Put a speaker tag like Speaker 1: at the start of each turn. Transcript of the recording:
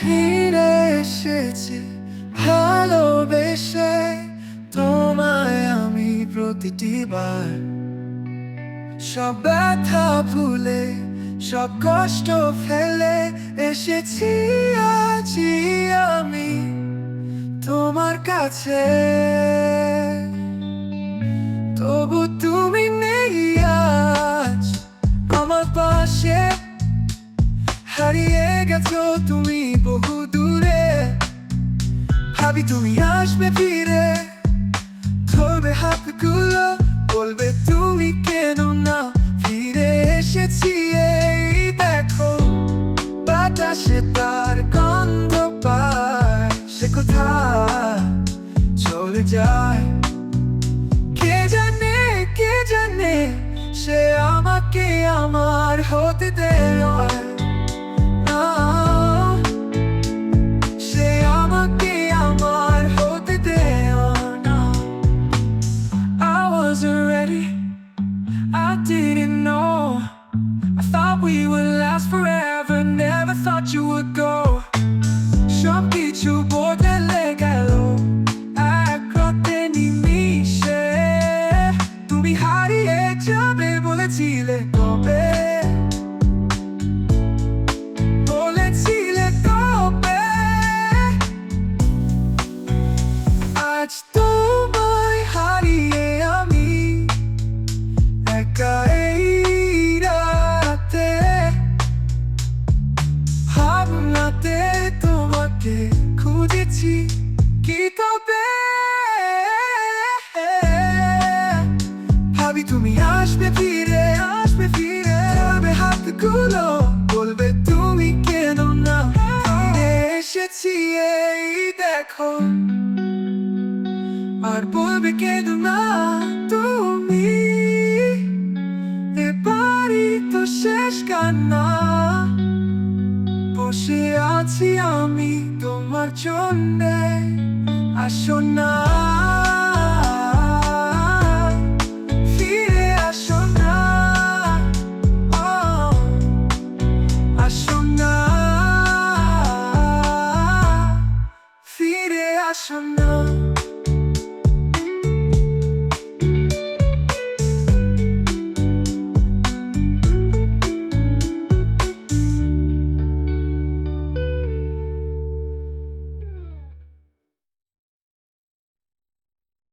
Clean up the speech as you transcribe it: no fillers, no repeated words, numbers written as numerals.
Speaker 1: ফিরে এসেছি ভালোবেসে তোমায় আমি প্রতিটি বার। সব ব্যথা ভুলে সব কষ্ট ফেলে এসেছি আজই আমি তোমার কাছে। তবু তুমি নেই আজ আমার পাশে, হারিয়ে গেছো তুমি বহু দূরে। ভাবি তুমি আসবে ফিরে, ধরবে হাতগুলো, বলবে তুমি কেন না ফিরে এসেছি। এই দেখো বাতাসে তার গন্ধ পায়, সে কোথায় চলে যায় কে জানে, কে জানে। সে আমাকে আমার হতে দেয় না, সে আমাকে আমার হতে দেয় না। I wasn't ready, I didn't know. I thought we would last forever, never thought you would go. সব কিছু বদলে গেল এক রাতে নিমিশে। তুমি হারিয়ে যাবে বলেছিলে কবে, বলেছিলে কবে। আজ তোমায় হারিয়ে আমি একা এই রাতে, ভাবনাতে তোমাকে খুঁজেছি কি তবে। ভাবি তুমি আসবে ফিরে, আসবে ফিরে, ধরবে হাতগুলো, বলবে তুমি কেন না ফিরে এসেছি। এই দেখো আর বলবে কেন